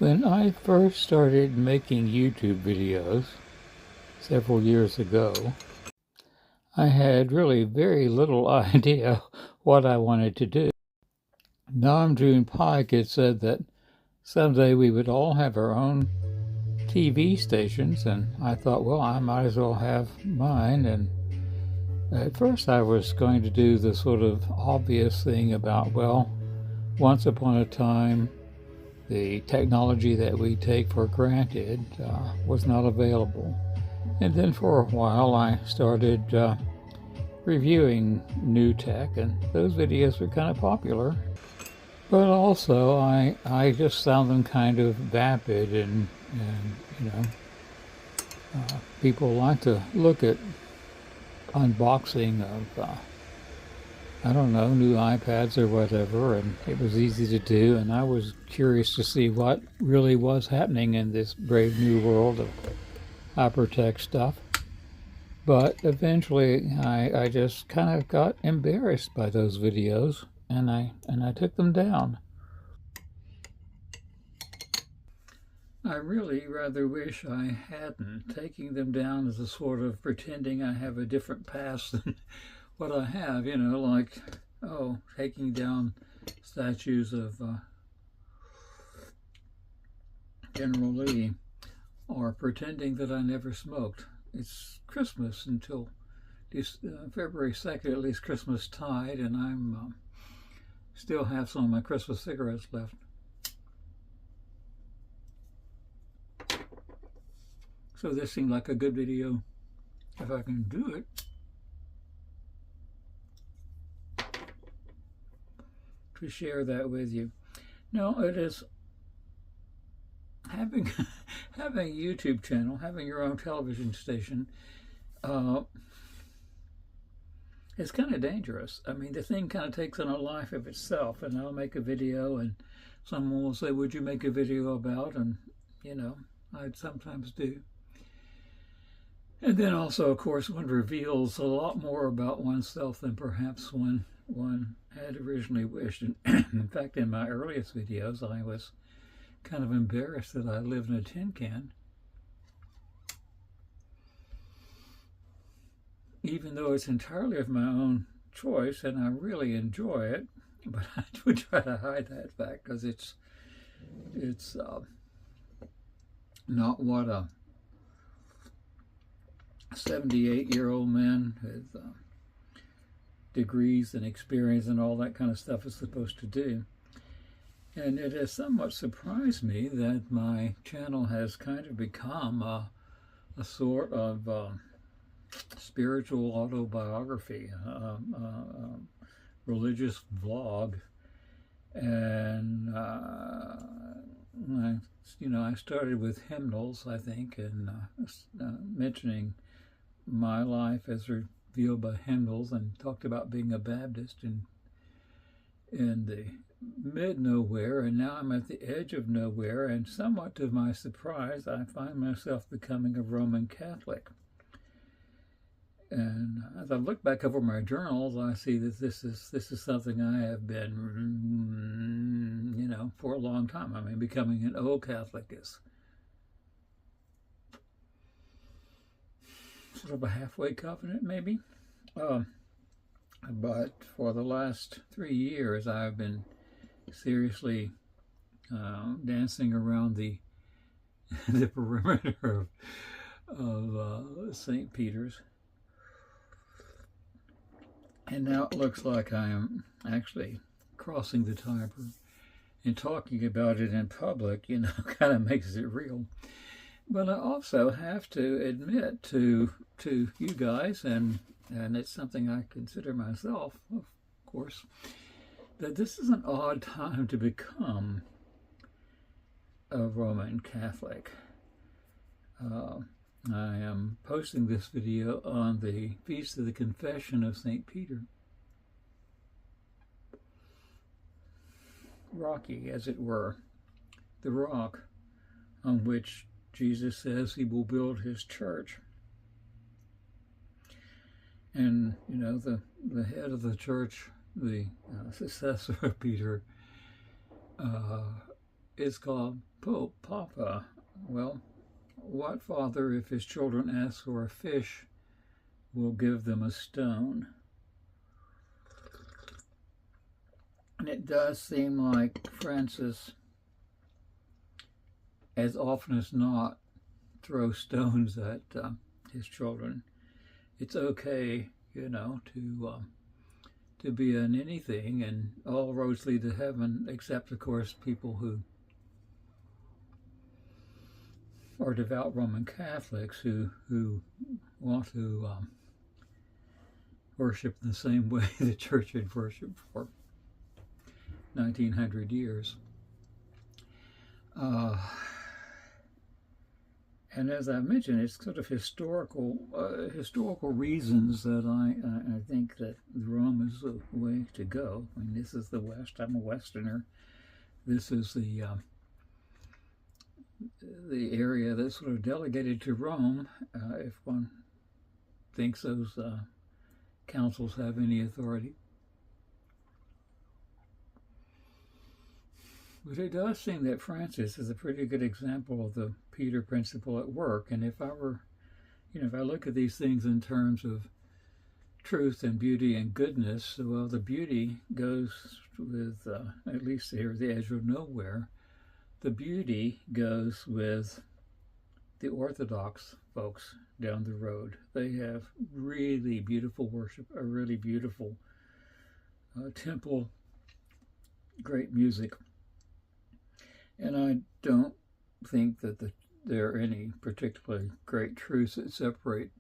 When I first started making YouTube videos several years ago, I had really very little idea what I wanted to do. Nam June Paik had said that someday we would all have our own TV stations, and I thought, well, I might as well have mine. And at first I was going to do the sort of obvious thing about, well, once upon a time, the technology that we take for granted was not available. And then for a while I started reviewing new tech, and those videos were kind of popular. But also I just found them kind of vapid, and people like to look at unboxing of I don't know, new iPads or whatever, and it was easy to do, and I was curious to see what really was happening in this brave new world of hypertech stuff. But eventually I just kind of got embarrassed by those videos, and I took them down. I really rather wish I hadn't. Taking them down as a sort of pretending I have a different past than what I have, like, taking down statues of General Lee, or pretending that I never smoked. It's Christmas until February 2nd, at least Christmas tide, and I'm still have some of my Christmas cigarettes left. So this seemed like a good video if I can do it. To share that with you. No, it is having a YouTube channel, having your own television station. It's kind of dangerous. I mean, the thing kind of takes on a life of itself, and I'll make a video, and someone will say, "Would you make a video about?" And I'd sometimes do. And then also, of course, one reveals a lot more about oneself than perhaps one had originally wished. And in fact, in my earliest videos, I was kind of embarrassed that I lived in a tin can, even though it's entirely of my own choice and I really enjoy it. But I would try to hide that fact because it's not what a 78-year-old man with degrees and experience and all that kind of stuff is supposed to do. And it has somewhat surprised me that my channel has kind of become a sort of spiritual autobiography, religious vlog. And I started with hymnals, I think, and mentioning my life as revealed by hymnals, and talked about being a Baptist in the mid-nowhere, and now I'm at the edge of nowhere, and somewhat to my surprise, I find myself becoming a Roman Catholic. And as I look back over my journals, I see that this is something I have been, for a long time. I mean, becoming an old Catholic is sort of a halfway covenant, maybe. But for the last 3 years, I've been seriously dancing around the perimeter of St. Peter's. And now it looks like I am actually crossing the Tiber, and talking about it in public, kind of makes it real. But I also have to admit to you guys, and it's something I consider myself, of course, that this is an odd time to become a Roman Catholic. I am posting this video on the Feast of the Confession of St. Peter. Rocky, as it were, the rock on which Jesus says he will build his church. And, the head of the church, the successor of Peter, is called Pope Papa. Well, what father, if his children ask for a fish, will give them a stone? And it does seem like Francis, as often as not, throws stones at his children. It's okay, you know, to be in anything, and all roads lead to heaven, except, of course, people who are devout Roman Catholics who want to worship the same way the Church had worshipped for 1900 years. And as I mentioned, it's sort of historical reasons that I think that Rome is the way to go. I mean, this is the West. I'm a Westerner. This is the area that's sort of delegated to Rome, if one thinks those councils have any authority. But it does seem that Francis is a pretty good example of the Peter principle at work. And if I were, if I look at these things in terms of truth and beauty and goodness, well, the beauty goes with, at least here at the edge of nowhere, the beauty goes with the Orthodox folks down the road. They have really beautiful worship, a really beautiful temple, great music. And I don't think that there are any particularly great truths that separate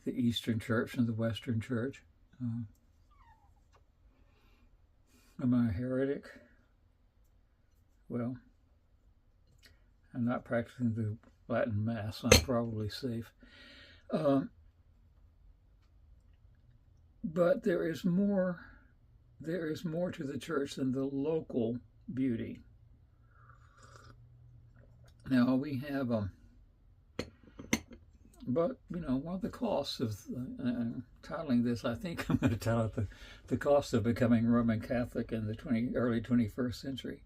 the Eastern Church and the Western Church. Am I a heretic? Well, I'm not practicing the Latin Mass, so I'm probably safe. But there is more to the church than the local beauty. Now we have, but one of the costs of titling this, I think I'm going to title it the cost of becoming Roman Catholic in the early 21st century.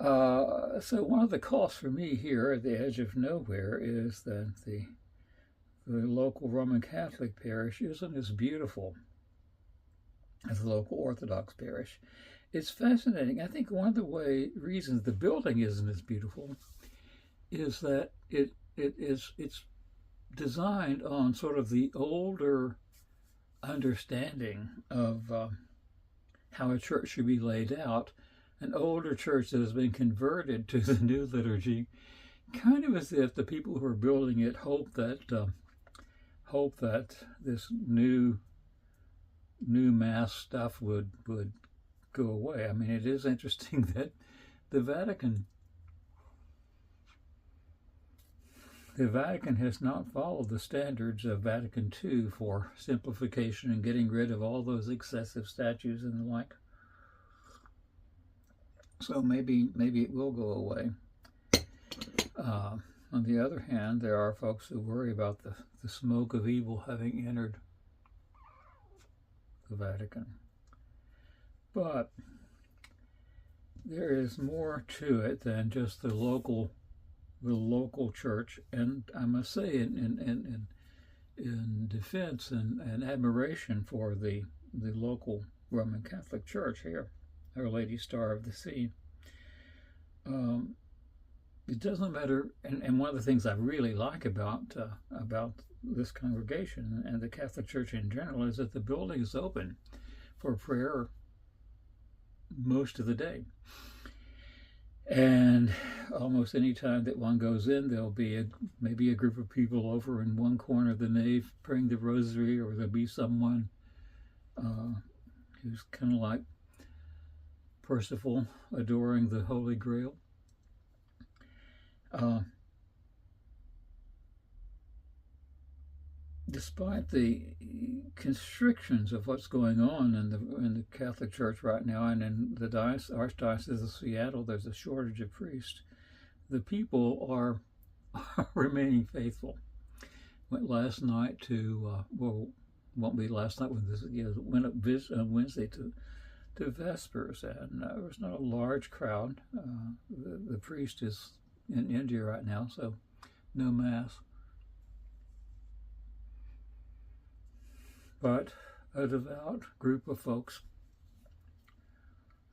So one of the costs for me here at the edge of nowhere is that the local Roman Catholic parish isn't as beautiful as the local Orthodox parish. It's fascinating. I think one of the reasons the building isn't as beautiful is that it's designed on sort of the older understanding of how a church should be laid out. An older church that has been converted to the new liturgy, kind of as if the people who are building it hope that this new Mass stuff would go away. I mean, it is interesting that the Vatican has not followed the standards of Vatican II for simplification and getting rid of all those excessive statues and the like. So maybe it will go away. On the other hand, there are folks who worry about the smoke of evil having entered the Vatican. But there is more to it than just the local church. And I must say, in defense and admiration for the local Roman Catholic Church here, Our Lady Star of the Sea, it doesn't matter. And one of the things I really like about this congregation and the Catholic Church in general is that the building is open for prayer most of the day. And almost any time that one goes in, there'll be maybe a group of people over in one corner of the nave praying the rosary, or there'll be someone who's kind of like Percival adoring the Holy Grail. Despite the constrictions of what's going on in the Catholic Church right now, and in the Archdiocese of Seattle, there's a shortage of priests. The people are remaining faithful. Went last night to won't be last night when this went up Wednesday to to Vespers, and there was not a large crowd. The priest is in India right now, so no Mass. But a devout group of folks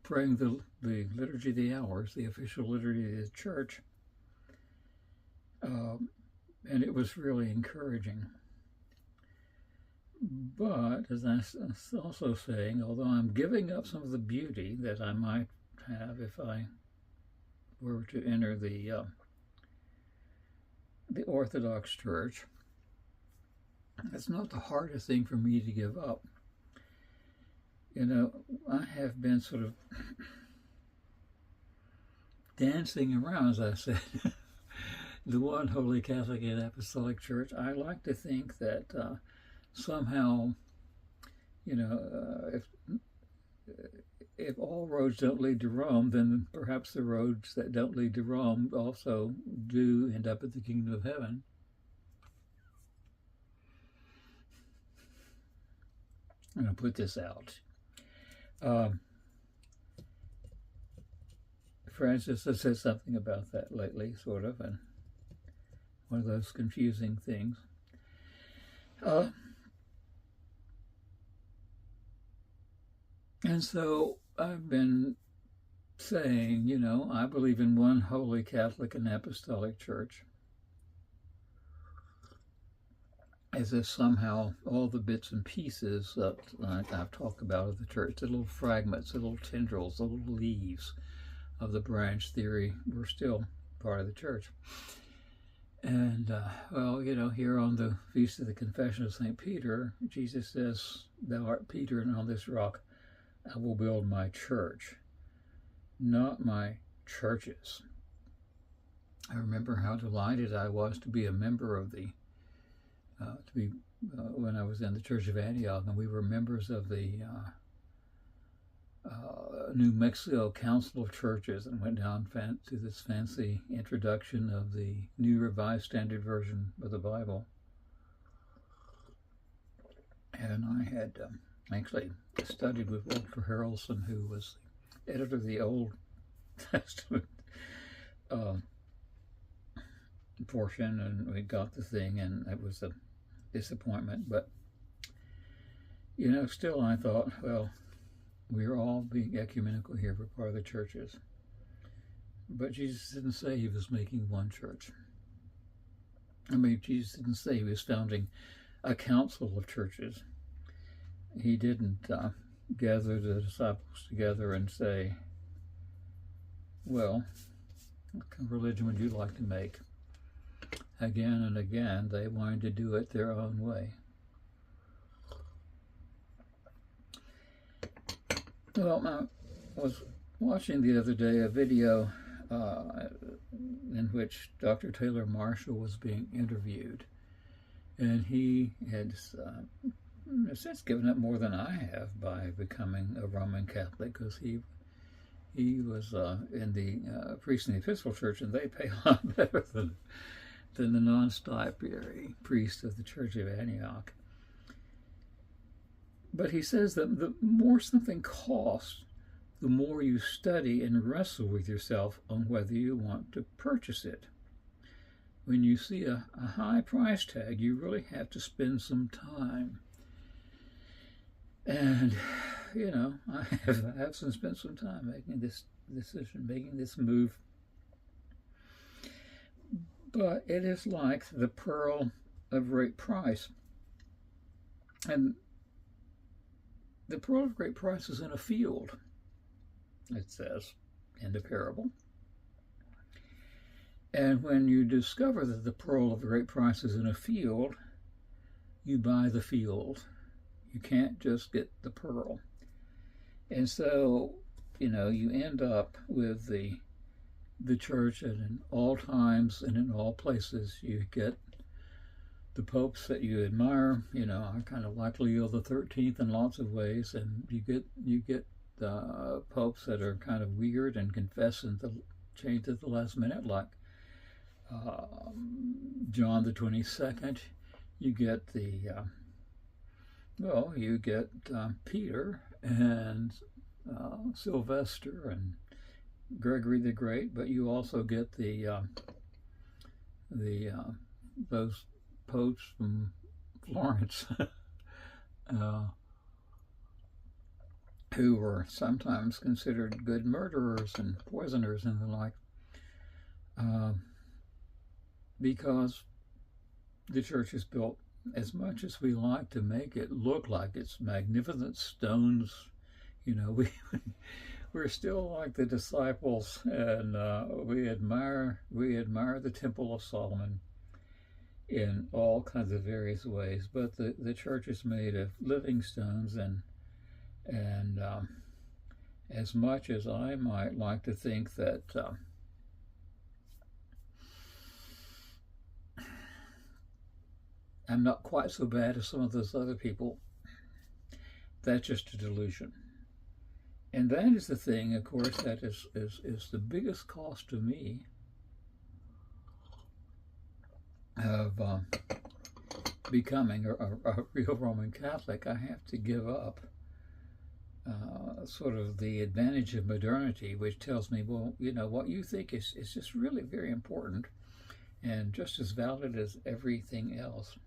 praying the Liturgy of the Hours, the official liturgy of the Church, and it was really encouraging. But, as I was also saying, although I'm giving up some of the beauty that I might have if I were to enter the Orthodox Church, it's not the hardest thing for me to give up. You know, I have been sort of dancing around, as I said, the one Holy Catholic and Apostolic Church. I like to think that somehow, you know, if all roads don't lead to Rome, then perhaps the roads that don't lead to Rome also do end up at the kingdom of heaven. I'm going to put this out. Francis has said something about that lately, sort of, and one of those confusing things. And so I've been saying, you know, I believe in one Holy Catholic and Apostolic Church, as if somehow all the bits and pieces that I've talked about of the church, the little fragments, the little tendrils, the little leaves of the branch theory were still part of the church. And, well, you know, here on the Feast of the Confession of St. Peter, Jesus says, "Thou art Peter, and on this rock I will build my church," not my churches. I remember how delighted I was to be a member of the when I was in the Church of Antioch, and we were members of the New Mexico Council of Churches, and went down to this fancy introduction of the New Revised Standard Version of the Bible. And I had actually studied with Walter Harrelson, who was the editor of the Old Testament portion, and we got the thing, and it was a disappointment. But, you know, still I thought, well, we're all being ecumenical here for part of the churches. But Jesus didn't say he was making one church. I mean, Jesus didn't say he was founding a council of churches. He didn't gather the disciples together and say, well, what kind of religion would you like to make? Again and again, they wanted to do it their own way. Well, I was watching the other day a video in which Dr. Taylor Marshall was being interviewed, and he had since given up more than I have by becoming a Roman Catholic, because he was in the priest in the Episcopal Church, and they pay a lot better than the non-stipendiary priest of the Church of Antioch. But he says that the more something costs, the more you study and wrestle with yourself on whether you want to purchase it. When you see a high price tag, you really have to spend some time. And, you know, I have spent some time making this decision, making this move. But it is like the pearl of great price. And the pearl of great price is in a field, it says in the parable. And when you discover that the pearl of great price is in a field, you buy the field. You can't just get the pearl. And so, you know, you end up with the church, and in all times and in all places you get the popes that you admire, you know, are kind of like Leo the 13th in lots of ways, and you get the popes that are kind of weird and confess and change at the last minute, like John the 22nd. You get the you get Peter, and Sylvester and Gregory the Great, but you also get those popes from Florence who were sometimes considered good murderers and poisoners and the like, because the church is built, as much as we like to make it look like it's magnificent stones, we're still like the disciples, and we admire the Temple of Solomon in all kinds of various ways. But the church is made of living stones, and as much as I might like to think that I'm not quite so bad as some of those other people, that's just a delusion. And that is the thing, of course, that is the biggest cost to me of becoming a real Roman Catholic. I have to give up sort of the advantage of modernity, which tells me, well, what you think is just really very important and just as valid as everything else.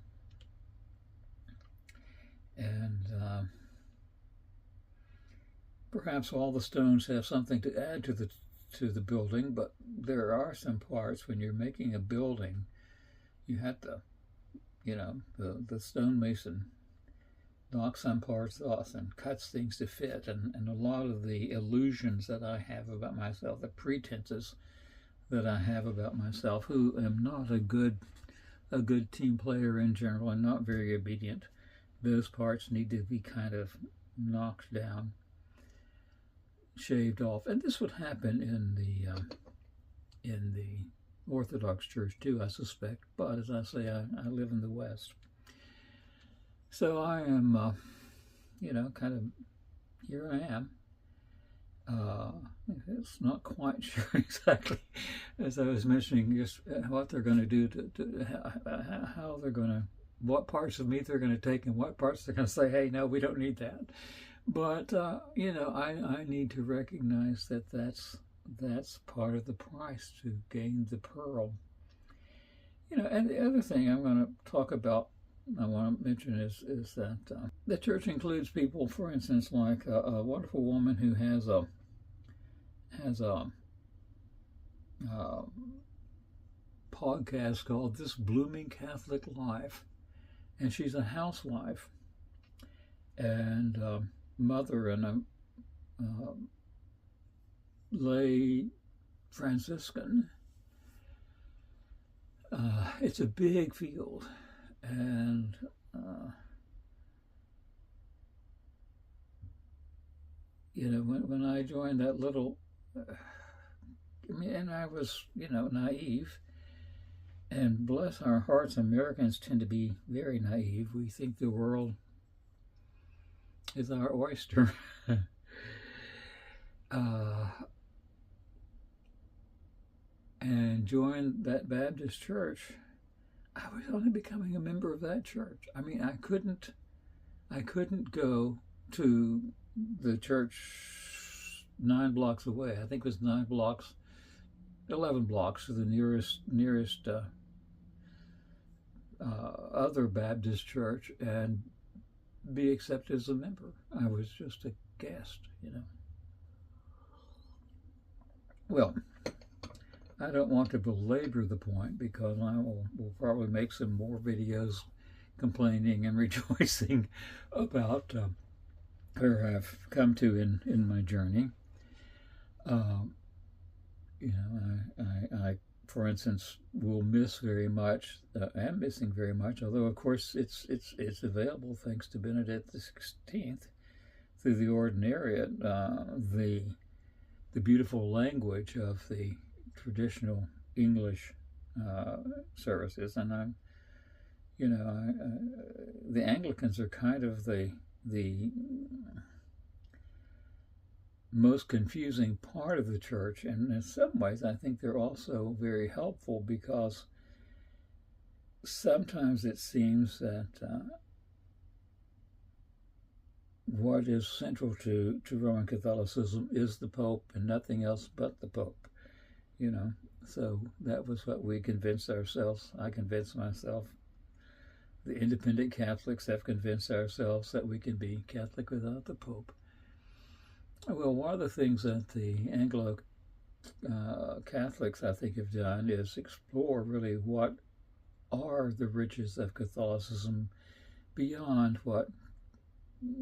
And perhaps all the stones have something to add to the building, but there are some parts when you're making a building, you have to, the stonemason knocks some parts off and cuts things to fit, and a lot of the illusions that I have about myself, the pretenses that I have about myself, who am not a good team player in general and not very obedient, those parts need to be kind of knocked down, shaved off. And this would happen in the Orthodox Church too, I suspect. But as I say, I live in the West, so I am, kind of, here I am. It's not quite sure exactly, as I was mentioning, just what they're going to do how they're going to, what parts of me they're going to take and what parts they're going to say, hey, no, we don't need that. But, I need to recognize that that's part of the price to gain the pearl. And the other thing I want to mention is that the church includes people, for instance, like a wonderful woman who has a podcast called This Blooming Catholic Life, and she's a housewife and mother and a lay Franciscan. It's a big field, and when I joined that little, and I was naive, and bless our hearts, Americans tend to be very naive. We think the world is our oyster. And joined that Baptist church. I was only becoming a member of that church. I mean, I couldn't go to the church 9 blocks away. I think it was 11 blocks to the nearest other Baptist church and be accepted as a member. I was just a guest, Well, I don't want to belabor the point, because I will probably make some more videos complaining and rejoicing about where I've come to in my journey. I, for instance, will miss very much. Am missing very much, although of course it's available thanks to Benedict XVI through the Ordinariate. The beautiful language of the traditional English services, and I'm, the Anglicans are kind of the most confusing part of the church, and in some ways I think they're also very helpful, because sometimes it seems that what is central to Roman Catholicism is the Pope and nothing else but the Pope, you know. So that was what we convinced ourselves. I convinced myself. The independent Catholics have convinced ourselves that we can be Catholic without the Pope. Well, one of the things that the Anglo Catholics, I think, have done is explore really what are the riches of Catholicism beyond what,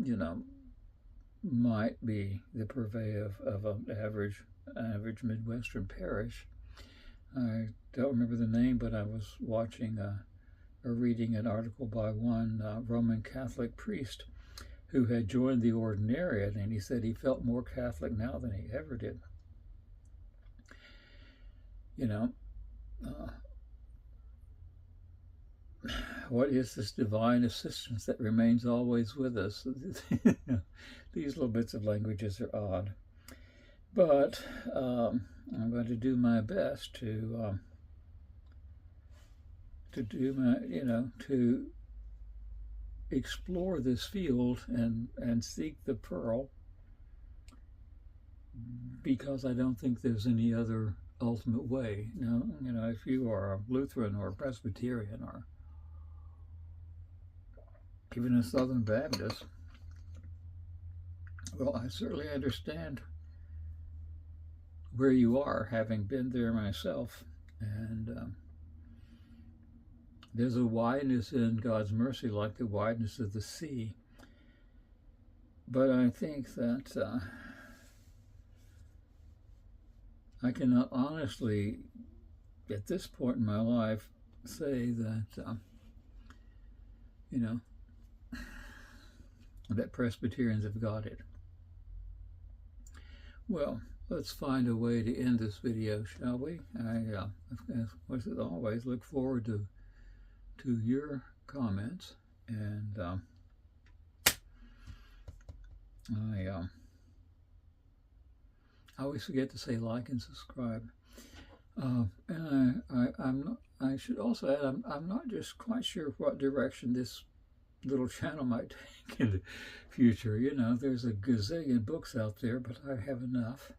you know, might be the purvey of an average Midwestern parish. I don't remember the name, but I was watching or reading an article by one Roman Catholic priest who had joined the ordinariate, and he said he felt more Catholic now than he ever did. You know, what is this divine assistance that remains always with us? These little bits of languages are odd. But I'm going to do my best to do my, to explore this field and seek the pearl, because I don't think there's any other ultimate way. Now, if you are a Lutheran or a Presbyterian or even a Southern Baptist, well, I certainly understand where you are, having been there myself. And there's a wideness in God's mercy like the wideness of the sea. But I think that I cannot honestly, at this point in my life, say that, that Presbyterians have got it. Well, let's find a way to end this video, shall we? I, as always, look forward to your comments, and I always forget to say like and subscribe. And I should also add, I'm not just quite sure what direction this little channel might take in the future. There's a gazillion books out there, but I have enough.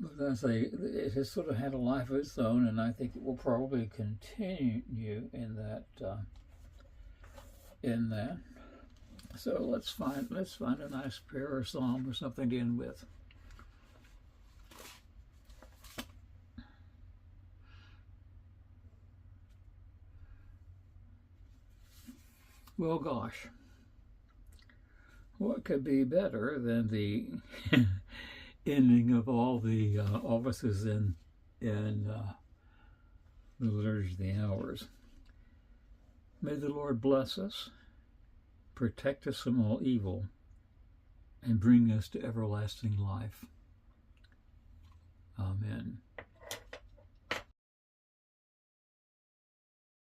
But as it has sort of had a life of its own, and I think it will probably continue in that. So let's find a nice prayer or psalm or something to end with. Well, gosh, what could be better than the ending of all the offices in the Liturgy of the Hours? May the Lord bless us, protect us from all evil, and bring us to everlasting life.